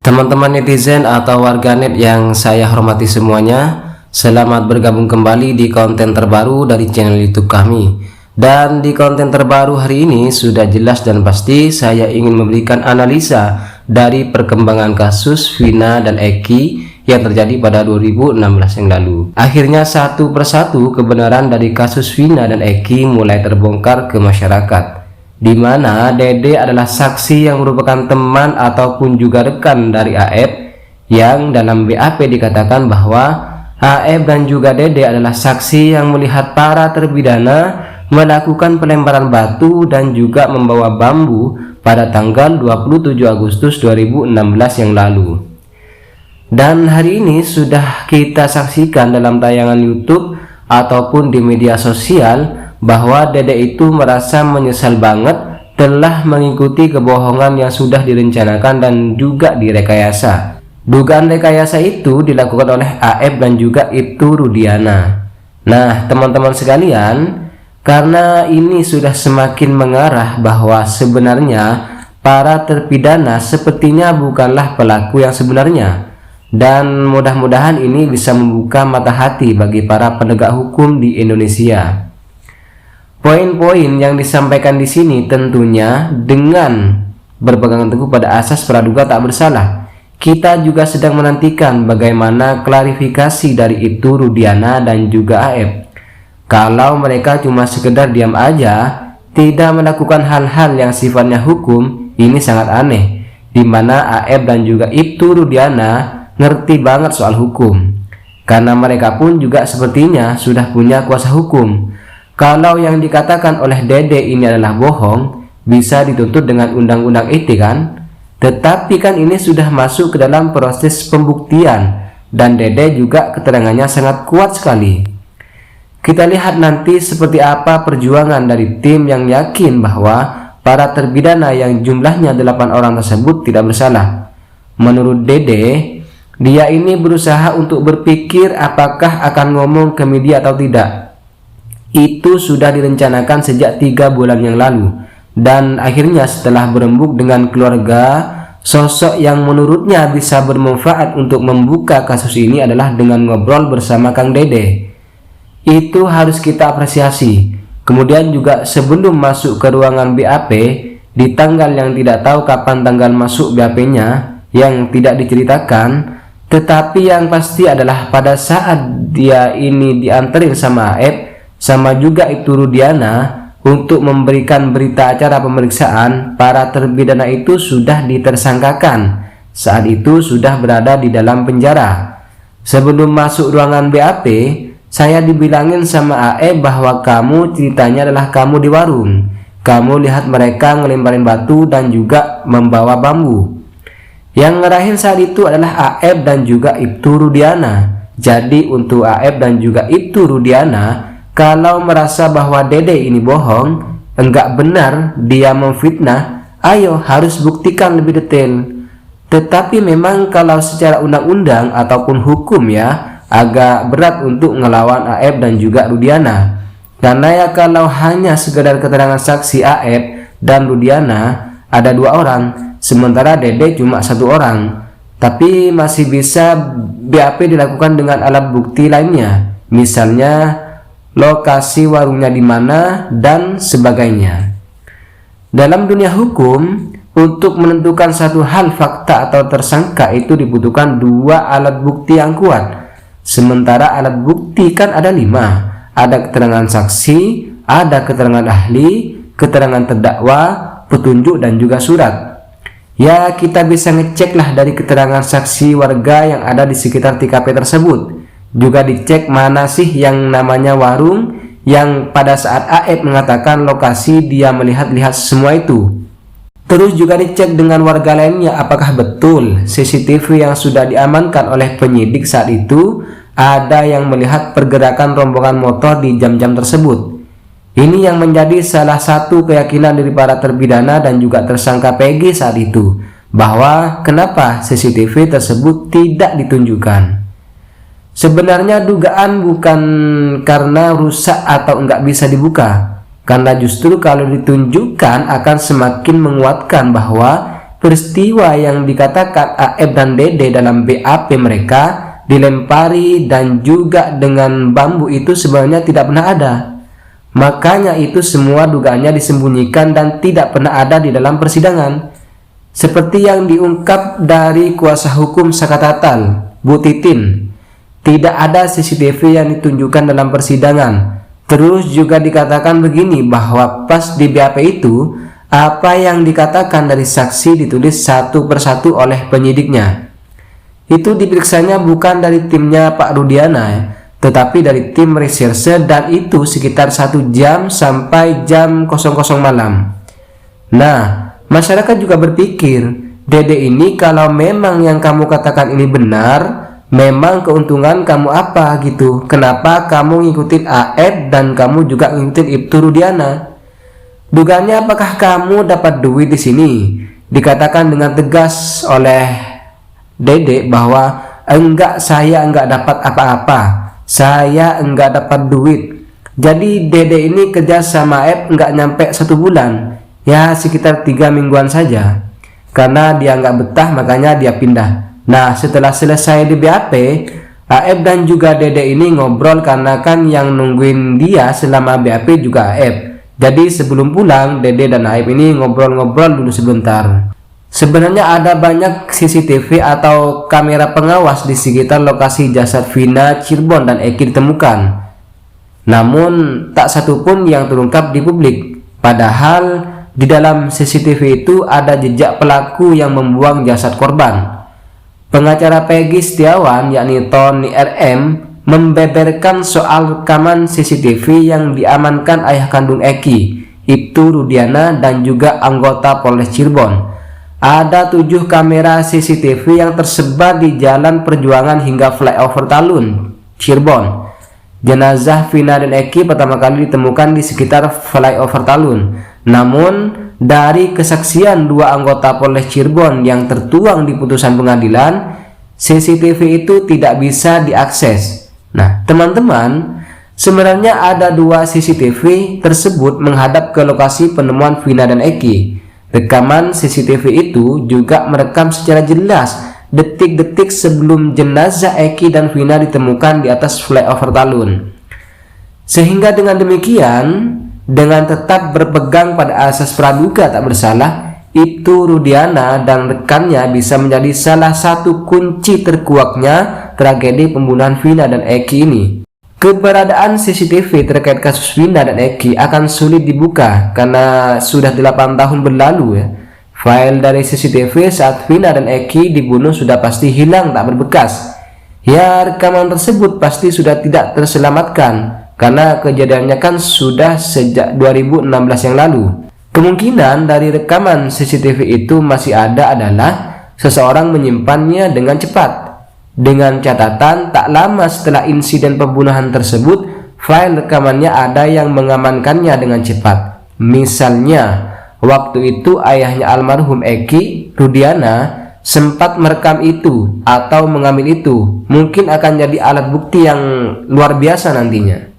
Teman-teman netizen atau warganet yang saya hormati semuanya, selamat bergabung kembali di konten terbaru dari channel YouTube kami. Dan di konten terbaru hari ini sudah jelas dan pasti saya ingin memberikan analisa dari perkembangan kasus Vina dan Eki yang terjadi pada 2016 yang lalu. Akhirnya satu persatu kebenaran dari kasus Vina dan Eki mulai terbongkar ke masyarakat, di mana Dede adalah saksi yang merupakan teman ataupun juga rekan dari AF, yang dalam BAP dikatakan bahwa AF dan juga Dede adalah saksi yang melihat para terpidana melakukan pelemparan batu dan juga membawa bambu pada tanggal 27 Agustus 2016 yang lalu. Dan hari ini sudah kita saksikan dalam tayangan YouTube ataupun di media sosial bahwa Dede itu merasa menyesal banget telah mengikuti kebohongan yang sudah direncanakan dan juga direkayasa. Dugaan rekayasa itu dilakukan oleh AF dan juga Ibtu Rudiana. Nah, teman-teman sekalian, karena ini sudah semakin mengarah bahwa sebenarnya para terpidana sepertinya bukanlah pelaku yang sebenarnya, dan mudah-mudahan ini bisa membuka mata hati bagi para penegak hukum di Indonesia. Poin-poin yang disampaikan di sini tentunya dengan berpegang teguh pada asas praduga tak bersalah. Kita juga sedang menantikan bagaimana klarifikasi dari Ibtu Rudiana dan juga AF. Kalau mereka cuma sekedar diam aja, tidak melakukan hal-hal yang sifatnya hukum, ini sangat aneh. Di mana AF dan juga Ibtu Rudiana ngerti banget soal hukum, karena mereka pun juga sepertinya sudah punya kuasa hukum. Kalau yang dikatakan oleh Dede ini adalah bohong, bisa dituntut dengan undang-undang ITE kan? Tetapi kan ini sudah masuk ke dalam proses pembuktian, dan Dede juga keterangannya sangat kuat sekali. Kita lihat nanti seperti apa perjuangan dari tim yang yakin bahwa para terpidana yang jumlahnya 8 orang tersebut tidak bersalah. Menurut Dede, dia ini berusaha untuk berpikir apakah akan ngomong ke media atau tidak. Itu sudah direncanakan sejak 3 bulan yang lalu, dan akhirnya setelah berembuk dengan keluarga, sosok yang menurutnya bisa bermanfaat untuk membuka kasus ini adalah dengan ngobrol bersama Kang Dede. Itu harus kita apresiasi. Kemudian juga sebelum masuk ke ruangan BAP, di tanggal yang tidak tahu kapan tanggal masuk BAP-nya yang tidak diceritakan, tetapi yang pasti adalah pada saat dia ini dianterin sama AF sama juga Ibtu Rudiana untuk memberikan berita acara pemeriksaan, para terpidana itu sudah ditersangkakan. Saat itu sudah berada di dalam penjara. Sebelum masuk ruangan BAP, saya dibilangin sama AE bahwa kamu ceritanya adalah kamu di warung. Kamu lihat mereka ngelemparin batu dan juga membawa bambu. Yang ngerahin saat itu adalah AF dan juga Ibtu Rudiana. Jadi untuk AF dan juga Ibtu Rudiana, kalau merasa bahwa Dede ini bohong, enggak benar, dia memfitnah, ayo harus buktikan lebih detail. Tetapi memang kalau secara undang-undang ataupun hukum ya, agak berat untuk ngelawan AF dan juga Rudiana. Karena ya kalau hanya sekedar keterangan saksi AF dan Rudiana ada 2 orang, sementara Dede cuma 1 orang. Tapi masih bisa BAP dilakukan dengan alat bukti lainnya, misalnya lokasi warungnya di mana dan sebagainya. Dalam dunia hukum, untuk menentukan satu hal fakta atau tersangka itu dibutuhkan 2 alat bukti yang kuat. Sementara alat bukti kan ada 5. Ada keterangan saksi, ada keterangan ahli, keterangan terdakwa, petunjuk dan juga surat. Ya, kita bisa ngeceklah dari keterangan saksi warga yang ada di sekitar TKP tersebut. Juga dicek mana sih yang namanya warung yang pada saat AF mengatakan lokasi dia melihat-lihat semua itu. Terus juga dicek dengan warga lainnya apakah betul CCTV yang sudah diamankan oleh penyidik saat itu ada yang melihat pergerakan rombongan motor di jam-jam tersebut. Ini yang menjadi salah satu keyakinan dari para terpidana dan juga tersangka PG saat itu, bahwa kenapa CCTV tersebut tidak ditunjukkan. Sebenarnya dugaan bukan karena rusak atau enggak bisa dibuka, karena justru kalau ditunjukkan akan semakin menguatkan bahwa peristiwa yang dikatakan AF dan Dede dalam BAP mereka dilempari dan juga dengan bambu itu sebenarnya tidak pernah ada. Makanya itu semua dugaannya disembunyikan dan tidak pernah ada di dalam persidangan. Seperti yang diungkap dari kuasa hukum Sakatatal, Bu Titin, tidak ada CCTV yang ditunjukkan dalam persidangan. Terus juga dikatakan begini, bahwa pas di BAP itu apa yang dikatakan dari saksi ditulis satu persatu oleh penyidiknya. Itu diperiksanya bukan dari timnya Pak Rudiana tetapi dari tim reserse, dan itu sekitar 1 jam sampai jam 00 malam. Nah, masyarakat juga berpikir, Dede ini kalau memang yang kamu katakan ini benar, memang keuntungan kamu apa gitu? Kenapa kamu ngikutin AF dan kamu juga ngikutin Ibtu Rudiana? Dugaannya apakah kamu dapat duit di sini? Dikatakan dengan tegas oleh Dede bahwa enggak, saya enggak dapat apa-apa. Saya enggak dapat duit. Jadi Dede ini kerja sama AF enggak nyampe 1 bulan, ya sekitar 3 mingguan saja. Karena dia enggak betah makanya dia pindah. Nah, setelah selesai di BAP, AF dan juga Dede ini ngobrol karena kan yang nungguin dia selama BAP juga AF. Jadi sebelum pulang, Dede dan AF ini ngobrol-ngobrol dulu sebentar. Sebenarnya ada banyak CCTV atau kamera pengawas di sekitar lokasi jasad Vina, Cirebon, dan Eki ditemukan. Namun tak satu pun yang terungkap di publik. Padahal di dalam CCTV itu ada jejak pelaku yang membuang jasad korban. Pengacara Peggy Setiawan yakni Tony RM membeberkan soal rekaman CCTV yang diamankan ayah kandung Eki, Ibtu Rudiana, dan juga anggota Polres Cirebon. Ada 7 kamera CCTV yang tersebar di Jalan Perjuangan hingga flyover Talun, Cirebon. Jenazah Vina dan Eki pertama kali ditemukan di sekitar flyover Talun. Namun dari kesaksian 2 anggota Polres Cirebon yang tertuang di putusan pengadilan, CCTV itu tidak bisa diakses. Nah, teman-teman, sebenarnya ada 2 CCTV tersebut menghadap ke lokasi penemuan Vina dan Eki. Rekaman CCTV itu juga merekam secara jelas detik-detik sebelum jenazah Eki dan Vina ditemukan di atas flyover Talun. Sehingga dengan demikian, dengan tetap berpegang pada asas praduga tak bersalah, Ibtu Rudiana dan rekannya bisa menjadi salah satu kunci terkuaknya tragedi pembunuhan Vina dan Eki ini. Keberadaan CCTV terkait kasus Vina dan Eki akan sulit dibuka karena sudah 8 tahun berlalu ya. File dari CCTV saat Vina dan Eki dibunuh sudah pasti hilang tak berbekas. Ya, rekaman tersebut pasti sudah tidak terselamatkan karena kejadiannya kan sudah sejak 2016 yang lalu. Kemungkinan dari rekaman CCTV itu masih ada adalah seseorang menyimpannya dengan cepat. Dengan catatan tak lama setelah insiden pembunuhan tersebut, file rekamannya ada yang mengamankannya dengan cepat. Misalnya, waktu itu ayahnya almarhum Eki, Rudiana, sempat merekam itu atau mengambil itu. Mungkin akan jadi alat bukti yang luar biasa nantinya.